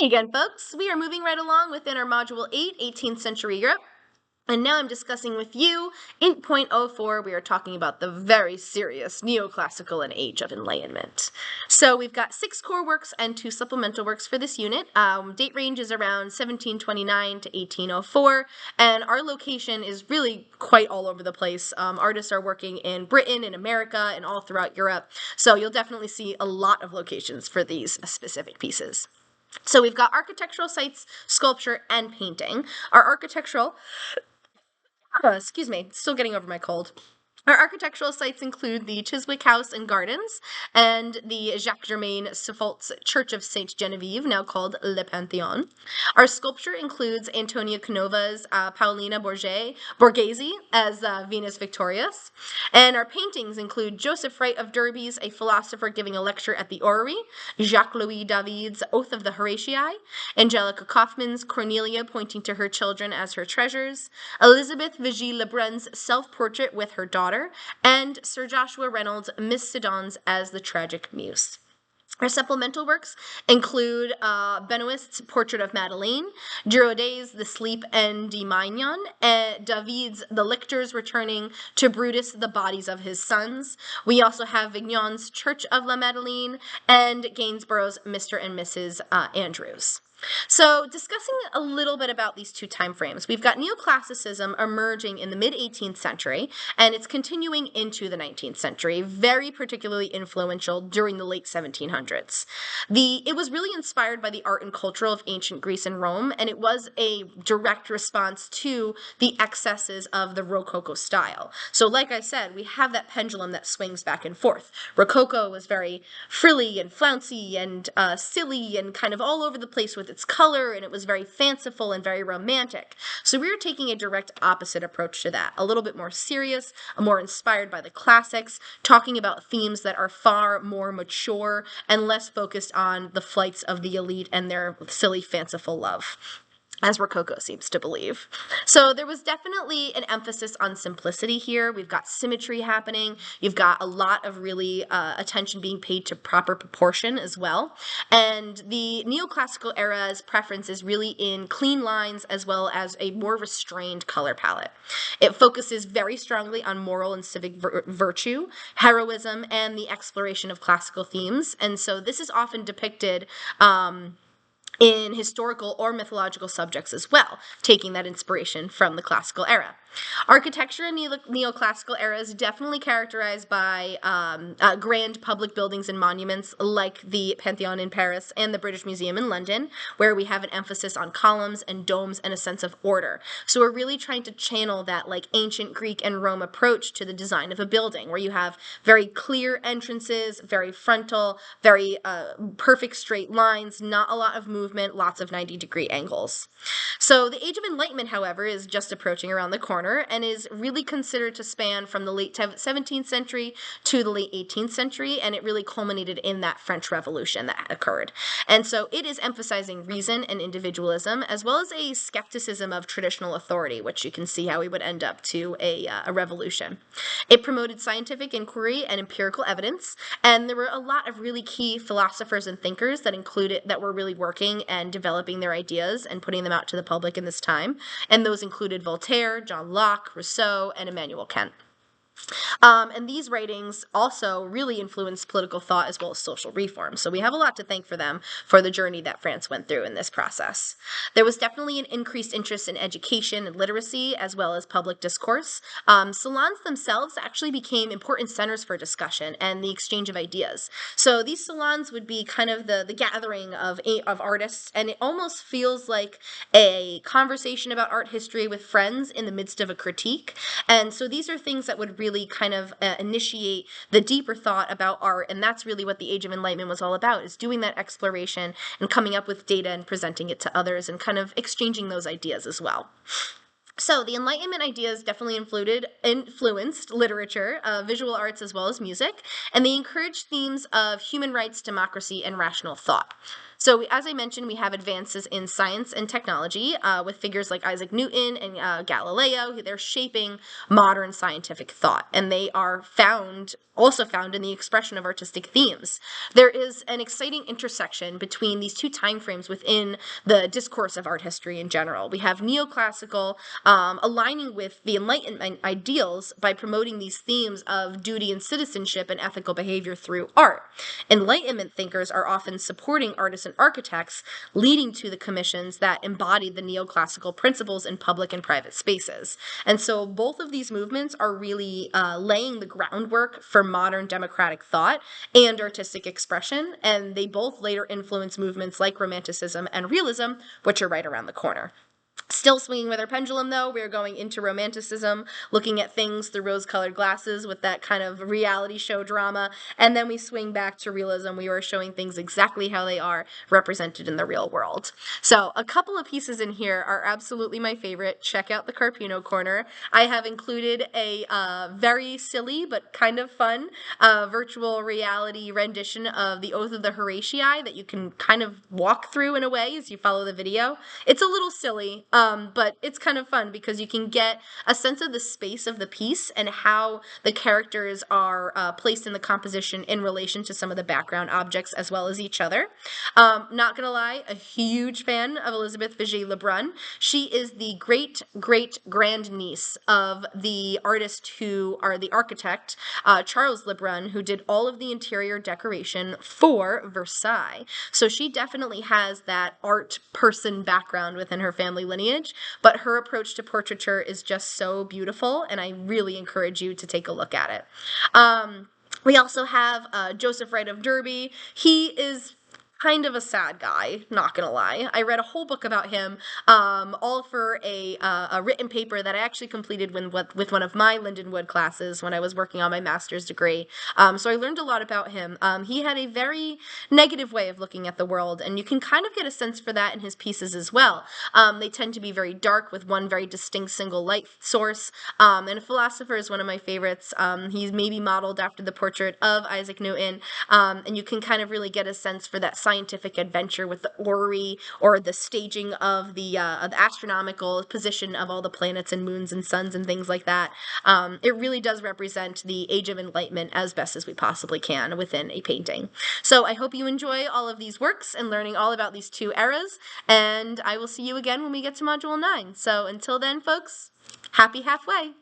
Hey again, folks. We are moving right along within our Module 8, 18th Century Europe. And now I'm discussing with you 8.04. We are talking about the very serious Neoclassical and Age of Enlightenment. So we've got 6 core works and 2 supplemental works for this unit. Date range is around 1729 to 1804, and our location is really quite all over the place. Artists are working in Britain, in America, and all throughout Europe. So you'll definitely see a lot of locations for these specific pieces. So we've got architectural sites, sculpture, and painting. Our architectural, excuse me, still getting over my cold. Our architectural sites include the Chiswick House and Gardens and the Jacques Germain Suffolk's Church of Saint Genevieve, now called Le Panthéon. Our sculpture includes Antonia Canova's Paolina Borghese as Venus Victorious. And our paintings include Joseph Wright of Derby's A Philosopher Giving a Lecture at the Orrery, Jacques-Louis David's Oath of the Horatii, Angelica Kaufmann's Cornelia pointing to her children as her treasures, Elizabeth Vigée Lebrun's Self-Portrait with her daughter, and Sir Joshua Reynolds' Miss Siddons as the Tragic Muse. Our supplemental works include Benoist's Portrait of Madeleine, Girodet's The Sleep and de Mignon, David's The Lictors returning to Brutus the bodies of his sons. We also have Vignon's Church of La Madeleine and Gainsborough's Mr. and Mrs. Andrews. So discussing a little bit about these two time frames, we've got Neoclassicism emerging in the mid-18th century, and it's continuing into the 19th century, very particularly influential during the late 1700s. It was really inspired by the art and culture of ancient Greece and Rome, and it was a direct response to the excesses of the Rococo style. So like I said, we have that pendulum that swings back and forth. Rococo was very frilly and flouncy and silly and kind of all over the place with its color, and it was very fanciful and very romantic. So we were taking a direct opposite approach to that, a little bit more serious, more inspired by the classics, talking about themes that are far more mature and less focused on the flights of the elite and their silly, fanciful love, as Rococo seems to believe. So there was definitely an emphasis on simplicity here. We've got symmetry happening. You've got a lot of really attention being paid to proper proportion as well. And the Neoclassical era's preference is really in clean lines as well as a more restrained color palette. It focuses very strongly on moral and civic virtue, heroism, and the exploration of classical themes. And so this is often depicted in historical or mythological subjects as well, taking that inspiration from the classical era. Architecture in neoclassical era is definitely characterized by grand public buildings and monuments like the Pantheon in Paris and the British Museum in London, where we have an emphasis on columns and domes and a sense of order. So we're really trying to channel that like ancient Greek and Rome approach to the design of a building, where you have very clear entrances, very frontal, very perfect straight lines, not a lot of movement, lots of 90-degree angles. So the Age of Enlightenment, however, is just approaching around the corner and is really considered to span from the late 17th century to the late 18th century, and it really culminated in that French Revolution that occurred. And so it is emphasizing reason and individualism, as well as a skepticism of traditional authority, which you can see how we would end up to a revolution. It promoted scientific inquiry and empirical evidence, and there were a lot of really key philosophers and thinkers that were really working and developing their ideas and putting them out to the public in this time, and those included Voltaire, John Locke, Rousseau, and Immanuel Kant. And these writings also really influenced political thought as well as social reform. So we have a lot to thank for them for the journey that France went through in this process. There was definitely an increased interest in education and literacy as well as public discourse. Salons themselves actually became important centers for discussion and the exchange of ideas. So these salons would be kind of the gathering of artists, and it almost feels like a conversation about art history with friends in the midst of a critique. And so these are things that would really kind of initiate the deeper thought about art, and that's really what the Age of Enlightenment was all about, is doing that exploration and coming up with data and presenting it to others and kind of exchanging those ideas as well. So the Enlightenment ideas definitely influenced literature, visual arts, as well as music, and they encouraged themes of human rights, democracy, and rational thought. So, as I mentioned, we have advances in science and technology with figures like Isaac Newton and Galileo. They're shaping modern scientific thought, and they are also found in the expression of artistic themes. There is an exciting intersection between these two time frames within the discourse of art history in general. We have neoclassical aligning with the Enlightenment ideals by promoting these themes of duty and citizenship and ethical behavior through art. Enlightenment thinkers are often supporting artists and architects, leading to the commissions that embody the neoclassical principles in public and private spaces. And so both of these movements are really laying the groundwork for modern democratic thought and artistic expression, and they both later influence movements like Romanticism and Realism, which are right around the corner. Still swinging with our pendulum, though, we're going into Romanticism, looking at things through rose-colored glasses with that kind of reality show drama, and then we swing back to Realism. We are showing things exactly how they are represented in the real world. So a couple of pieces in here are absolutely my favorite. Check out the Carpuno corner. I have included a very silly but kind of fun virtual reality rendition of the Oath of the Horatii that you can kind of walk through in a way as you follow the video. It's a little silly, but it's kind of fun because you can get a sense of the space of the piece and how the characters are placed in the composition in relation to some of the background objects as well as each other. Not gonna lie, a huge fan of Elizabeth Vigée Lebrun. She is the great-great-grandniece of the artist the architect, Charles Lebrun, who did all of the interior decoration for Versailles. So she definitely has that art person background within her family lineage, but her approach to portraiture is just so beautiful, and I really encourage you to take a look at it. We also have Joseph Wright of Derby. He is kind of a sad guy, not gonna lie. I read a whole book about him, all for a written paper that I actually completed with one of my Lindenwood classes when I was working on my master's degree. So I learned a lot about him. He had a very negative way of looking at the world, and you can kind of get a sense for that in his pieces as well. They tend to be very dark with one very distinct single light source, and a philosopher is one of my favorites. He's maybe modeled after the portrait of Isaac Newton, and you can kind of really get a sense for that scientific adventure with the orrery or the staging of the astronomical position of all the planets and moons and suns and things like that. It really does represent the Age of Enlightenment as best as we possibly can within a painting. So I hope you enjoy all of these works and learning all about these two eras, and I will see you again when we get to Module 9. So until then, folks, happy halfway!